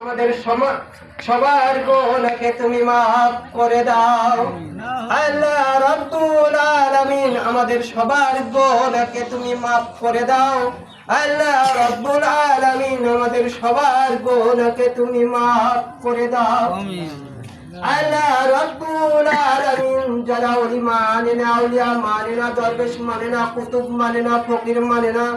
আমাদের সবার গুনাহকে তুমি মাফ করে দাও। আল্লাহ রাব্বুল আলামিন আমাদের সবার গুনাহকে তুমি মাফ করে দাও। আল্লাহ রাব্বুল আলামিন আমাদের সবার গুনাহকে তুমি মাফ করে দাও। আল্লাহ রাব্বুল আলামিন যারা ওলি মানে না, আউলিয়া মানে না, দরবেশ মানে না, কুতুব মানে না, ফকির মানে না,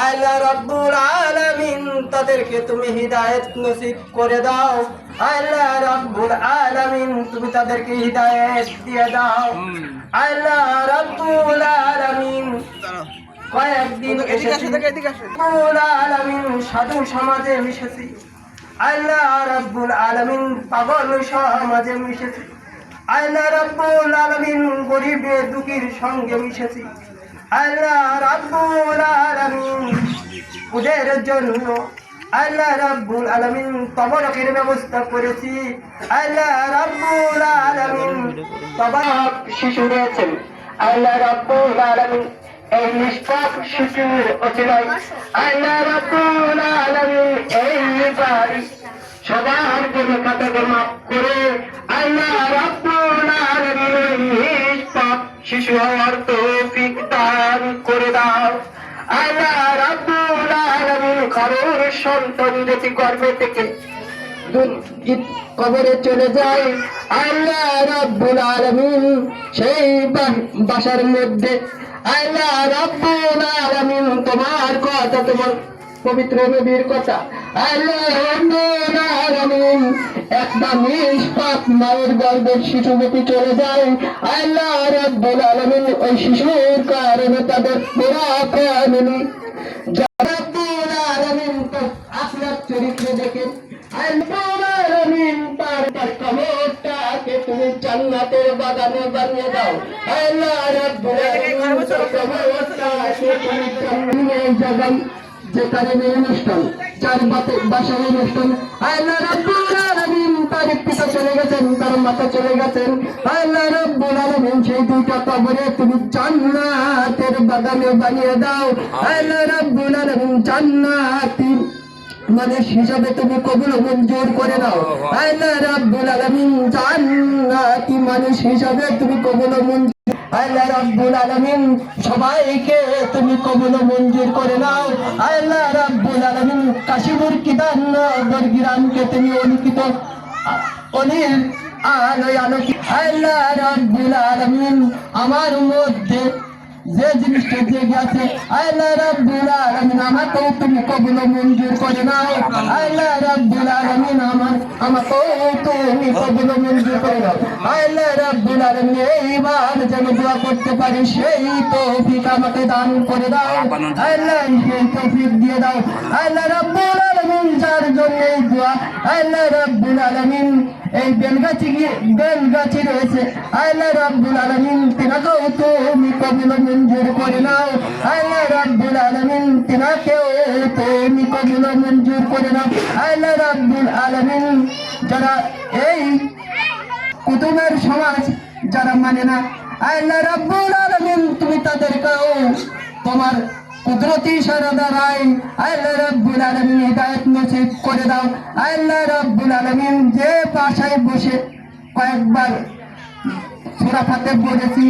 আল্লাহ রাব্বুল আলামিন তাদেরকে তুমি হিদায়াত নসিব করে দাও। আল্লাহ রাব্বুল আলামিন তুমি তাদেরকে হিদায়াত দিয়ে দাও। আল্লাহ রাব্বুল আলামিন কয়েকদিন রাব্বুল আলামিন সাধু সমাজে মিশেছি। আল্লাহ রাব্বুল আলামিন পাগল সমাজে মিশেছি। আল্লাহ রাব্বুল আলামিন গরিব দুঃখীর সঙ্গে মিশেছি। আল্লাহ রাব্বুল আলামিন ওদের জন্য আল্লাহ রাব্বুল আলামিন তবরকের ব্যবস্থা করেছি। আল্লাহ রাব্বুল আলামিন তবরক শিশু রয়েছেন। আল্লাহ রাব্বুল আলামিন এই নিষ্পাপ শিশুর অচিলায় আল্লাহ রাব্বুল আলামিন এই বাড়ি সবার গুনাহ খাতাকে মাফ করে আল্লাহ রাব্বুল আলামিন নিষ্পাপ শিশু হওয়ার তৌফিক দান করে দাও। আল্লাহ রাব্বুল আলামিন কারোর সন্তান যদি গর্ভে থেকে কবরে চলে যায়, আল্লাহ রাব্বুল আলামিন সেই বাসার মধ্যে আল্লাহ রাব্বুল আলামিন তোমার কথা, তোমার পবিত্র নবীর কথা আল্লাহ রাব্বুল আলামিন একটা নিষ্পাপ মায়ের গর্ভের শিশু যদি চলে যায়, আল্লাহ রাব্বুল আলামিন ওই শিশুর কারণে তাদের পুরা ফ্যামিলি রাব্বুল আলামিন আপনার চরিত্র দেখে আল্লাহ আলামিন তার কবরটাকে তুমি জান্নাতের বাগানে বানিয়ে দাও। আল্লাহ রাব্বুল আলামিন কবরটাকে তুমি জান্নাতের বাগান যেখানে অনুষ্ঠান চার বাসার অনুষ্ঠান আল্লাহ রাব্বুল আলামিন তার পিতা চলে গেছেন, তার মাতা চলে গেছেন। আল্লাহ রাব্বুল আলামিন সেই দুইটা কবরে তুমি জান্নাতের বাগানে বানিয়ে দাও। আল্লাহ রাব্বুল আলামিন জান্নাতি মানুষ হিসাবে তুমি কবুল মঞ্জুর করে নাও। আল্লাহ রাব্বুল আলামিন জান্নাতি মানুষ হিসাবে তুমি কবুল মঞ্জুর আল্লাহ রাব্বুল আলামিন সবাইকে তুমি কবুল মঞ্জুর করে নাও। আল্লাহ রাব্বুল আলামিন কাশীপুর কিদারনগর গ্রামকে তুমি অলিখিত অলির আলোয় আলোকিত। আল্লাহ রাব্বুল আলামিন আমার মধ্যে যে জিনিসটা জেগে আছে আল্লাহ রাব্বুল আলামিন আমাকেও তুমি কবুল মঞ্জুর করে নাও। আল্লাহ রাব্বুল আলামিন আমাকেও তুমি কবুল মঞ্জুর করে নাও। আল্লাহ রাব্বুল আলামিন এইবার যেন দোয়া করতে পারি সেই তৌফিক আমাকে দান করে দাও। আল্লাহ সেই তৌফিক দিয়ে দাও। আল্লাহ রাব্বুল আলামিন যার জন্য এই দোয়া আল্লাহ রাব্বুল আলামিন এই বেলগাছি রয়েছে আল্লাহ রাব্বুল আলামিন তিনাকেও তুমি কবুল মঞ্জুর করে নাও। আল্লাহ রাব্বুল আলামিন তিনাকেও তুমি কবুল মঞ্জুর করে নাও। আল্লাহ রাব্বুল আলামিন যারা এই কুতুবের সমাজ যারা মানে না আল্লাহ রাব্বুল আলামিন তুমি তাদেরকেও তোমার কুদরতি ইশারা দ্বারাই আল্লাহ রাব্বুল আলামিন হিদায়াত নসিব করে দাও। আল্লাহ রাব্বুল আলামিন যে বাসায় বসে কয়েকবার সূরা ফাতিহা পড়েছি,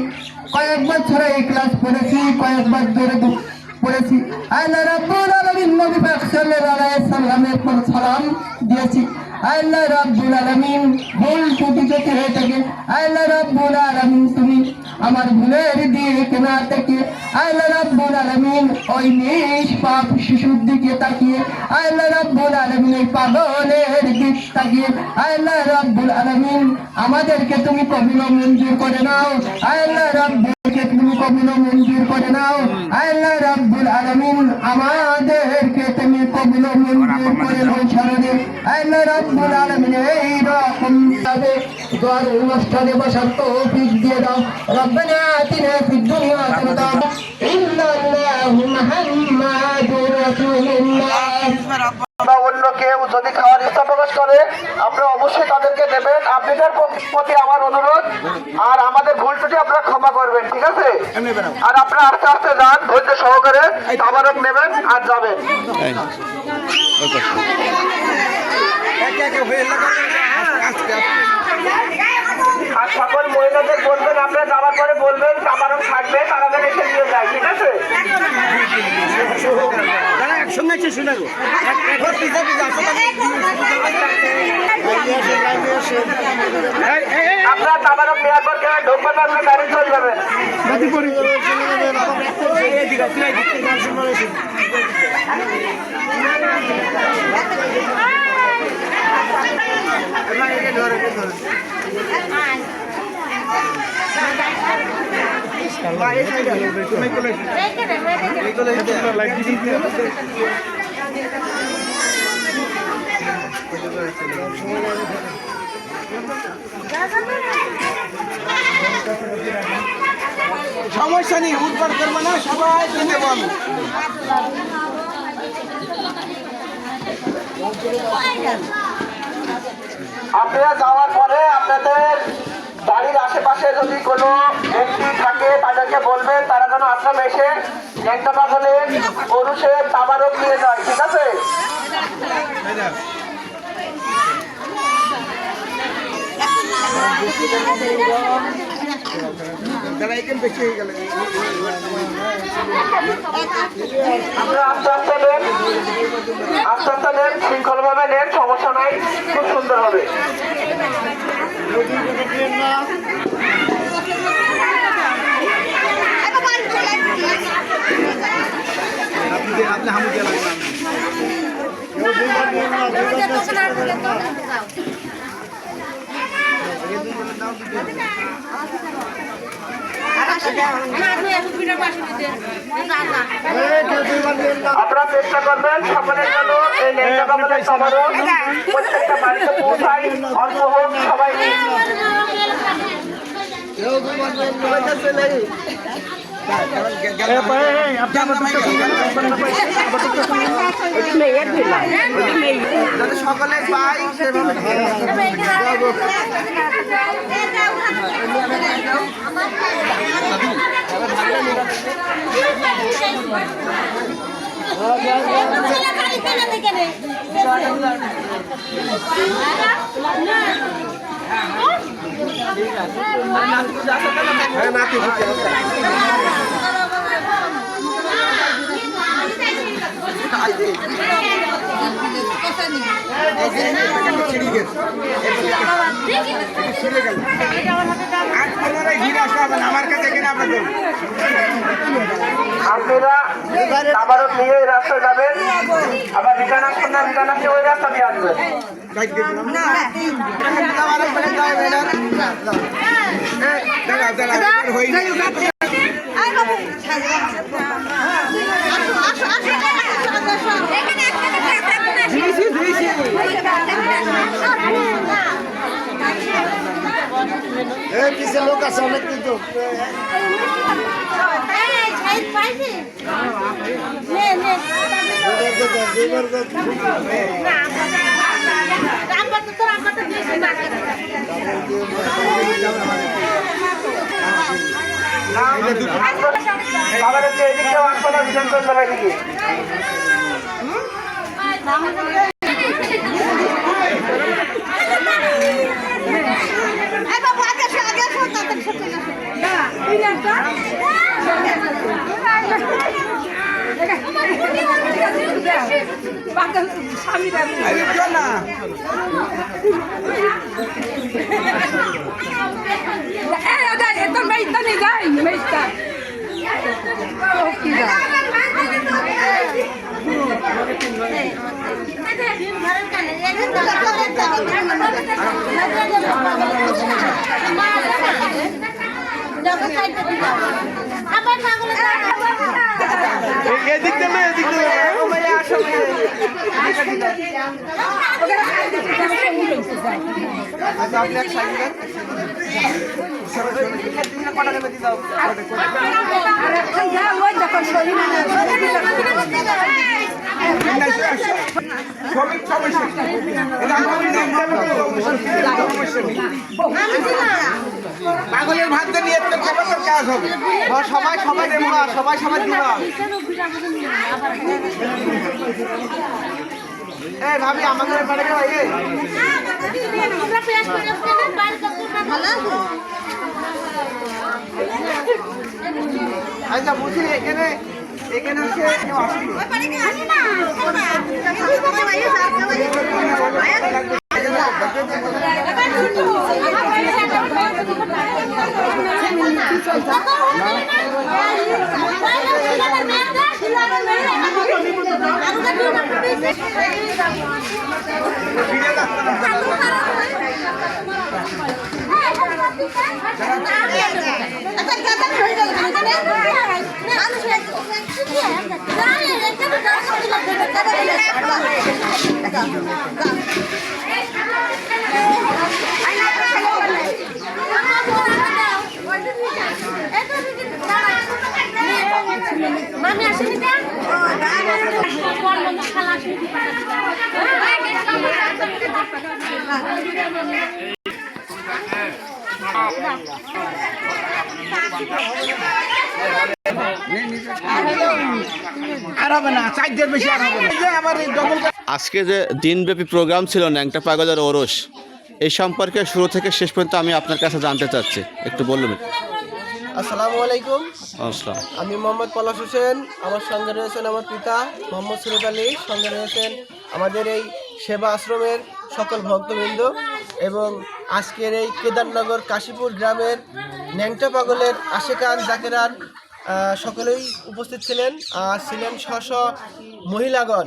কয়েকবার সূরা ইখলাস পড়েছি, কয়েকবার দরুদ পড়েছি, আল্লাহ রাব্বুল আলামিন নবী পাক সাল্লাল্লাহু আলাইহি সাল্লামের উপর সালাম দিয়েছি। আল্লাহ রাব্বুল আলামিন ভুল ত্রুটি যদি হয়ে থাকে আল্লাহ রাব্বুল আলামিন তুমি আমার ভুলের দিক না থেকে আল্লাহ রাব্বুল আলামিন ওই নিষ্পাপ শিশুর দিকে তাকিয়ে আল্লাহ রাব্বুল আলামিন এই পাগলের দিক তাকিয়ে আল্লাহ রাব্বুল আলামিন আমাদেরকে তুমি কবুল মঞ্জুর করে নাও। আল্লাহ রাব্বুলকে তুমি কবুল মঞ্জুর করে নাও। আল্লাহ রাব্বুল আলামিন আমাদেরকে তুমি কবুল মঞ্জুর করে নাও। সারণে আল্লাহ রাব্বুল আলামিন এই রকম ভাবে দোয়ার অনুষ্ঠানে বসার তৌফিক দিয়ে দাও। রব্বানা আতিনা ফিদ দুনিয়া হাসানাতান ইন্নাল্লাহু মুহাম্মাদুর রাসূলুল্লাহ। অন্য কেউ যদি খাওয়ার ইচ্ছা প্রকাশ করে আপনারা অবশ্যই তাদেরকে দেবেন। আপনাদের প্রতি আমার অনুরোধ, আর আমাদের ভুল ত্রুটি আপনারা ক্ষমা করবেন, ঠিক আছে? আর আপনারা আস্তে আস্তে যান, ধৈর্য সহকারে তাবারক নেবেন আর যাবেন। আর সকল মহিলাদের বলবেন, আপনারা যাওয়ার পরে বলবেন তাবারক থাকবে, তারা যেন এসে নিয়ে যায়, ঠিক আছে? আপনারা তাবারক নেওয়ার পর কেন ঢোকবেন, আপনার গাড়ি চলে যাবেন। সমস্যা নেই, উদ্ধার করবো না, সবাই কিনতে পারবো। আপনারা যাওয়ার পরে আপনাদের বাড়ির আশেপাশে যদি কোনো ব্যক্তি থাকে তাদেরকে বলবেন তারা যেন আশ্রম এসে একটা পাগলের পুরুষের তাবারক নিয়ে যায়, ঠিক আছে? আপনারা আস্তে আস্তে নেন, আস্তে আস্তে নেন, শৃঙ্খলভাবে নেন, সমস্যা নাই, খুব সুন্দর হবে। আপনি হামু দিয়ে লাগবেন। আপনারা চেষ্টা করবেন সকলের জন্য এই ন্যাংটা কাপড়ের তাবারক প্রত্যেকটা বাড়িতে পৌঁছায়, অল্প হোক সবাই নিন। যাতে সকলে পাই সেভাবে আমার কাছে কিনা আপনাদের আপনারা তাবারক নিয়ে এই রাস্তায় যাবেন, আবার রিটার্ন আসবেন না, রিটার্ন আসলে ওই রাস্তা দিয়ে আসবেন। কিছু লোক আছে অনেক কিন্তু তাবারক এদিকেও আসবে না, রিটার্ন করে যাবে এদিকে। এদিক দেবে এদিক দেবে আপনি এক সাইড দেন পাগলের ভাত নিয়ে কাজ হবে সবাই সবাই দেবো সবাই সবাই দিবা এই ভাবি আমাকে বাড়ি যাও এই আচ্ছা বুঝি এখানে হচ্ছে কেউ আসেনি। Mami আসেনি তে? আর হবে না 4 দিন বেশি আর হবে না এই যে আমার এই ডবল আজকে যে দিনব্যাপী প্রোগ্রাম ছিল ন্যাংটা পাগলের ওরস, এই সম্পর্কে শুরু থেকে শেষ পর্যন্ত আমি আপনার কাছে জানতে চাচ্ছি, একটু বলুন। আসসালামু আলাইকুম, আসসালাম। আমি মোহাম্মদ পলাশ হোসেন। আমার সঙ্গে রয়েছেন আমার পিতা মোহাম্মদ সুরত আলী, সঙ্গে রয়েছেন আমাদের এই সেবা আশ্রমের সকল ভক্তবৃন্দ এবং আজকের এই কেদারনগর কাশীপুর গ্রামের ন্যাংটা পাগলের আশেকান জাকেরান সকলেই উপস্থিত ছিলেন। আর ছিলেন স্ব মহিলাগণ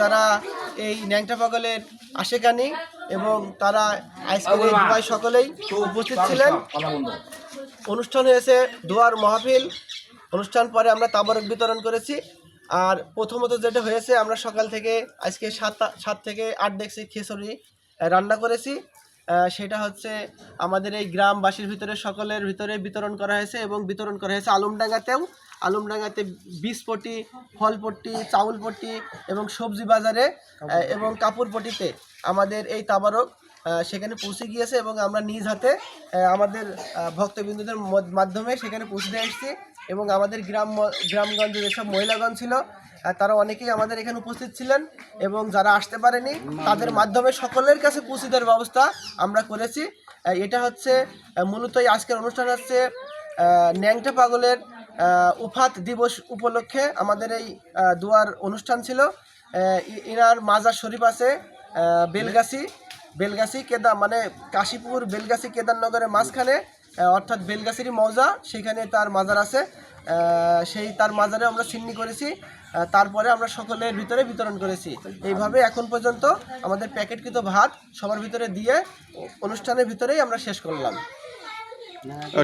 যারা এই ন্যাংটা পাগলের আশেকানি, এবং তারা আজকের এই দুবাই সকলেই উপস্থিত ছিলেন। অনুষ্ঠান হয়েছে দোয়ার মাহফিল, অনুষ্ঠান পরে আমরা তাবারক বিতরণ করেছি। আর প্রথমত যেটা হয়েছে, আমরা সকাল থেকে আজকে 7 থেকে 8 ডেক্সি খিচুড়ি রান্না করেছি। সেটা হচ্ছে আমাদের এই গ্রামবাসীর ভিতরে সকলের ভিতরে বিতরণ করা হয়েছে, এবং বিতরণ করা হয়েছে আলমডাঙ্গাতে বীজপট্টি, ফলপট্টি, চাউলপট্টি এবং সবজি বাজারে এবং কাপড়পট্টিতে আমাদের এই তাবারক সেখানে পৌঁছে গিয়েছে, এবং আমরা নিজ হাতে আমাদের ভক্তবিন্দুদের মাধ্যমে সেখানে পৌঁছে দিয়ে এসেছি। এবং আমাদের গ্রামগঞ্জে যেসব মহিলাগণ ছিল তারা অনেকেই আমাদের এখানে উপস্থিত ছিলেন, এবং যারা আসতে পারেনি তাদের মাধ্যমে সকলের কাছে পৌঁছে দেওয়ার ব্যবস্থা আমরা করেছি। এটা হচ্ছে মূলত এই আজকের অনুষ্ঠান হচ্ছে ন্যাংটা পাগলের উফাত দিবস উপলক্ষে আমাদের এই দুয়ার অনুষ্ঠান ছিল। ইনার মাজার শরীফ আছে বেলগাছি মানে কাশীপুর বেলগাছি কেদারনগরের মাঝখানে, অর্থাৎ বেলগাছিরই মৌজা, সেখানে তার মাজার আছে। সেই তার মাজারে আমরা সিন্নি করেছি, তারপরে আমরা সকলের ভিতরে বিতরণ করেছি। এইভাবে এখন পর্যন্ত আমাদের প্যাকেটকৃত ভাত সবার ভিতরে দিয়ে অনুষ্ঠানের ভিতরেই আমরা শেষ করলাম।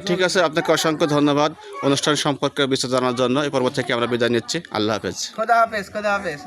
ঠিক আছে, আপনাকে অসংখ্য ধন্যবাদ অনুষ্ঠান সম্পর্কে বিস্তারিত জানার জন্য। এই পর্ব থেকে আমরা বিদায় নিচ্ছি। আল্লাহ হাফেজ। খোদা হাফেজ।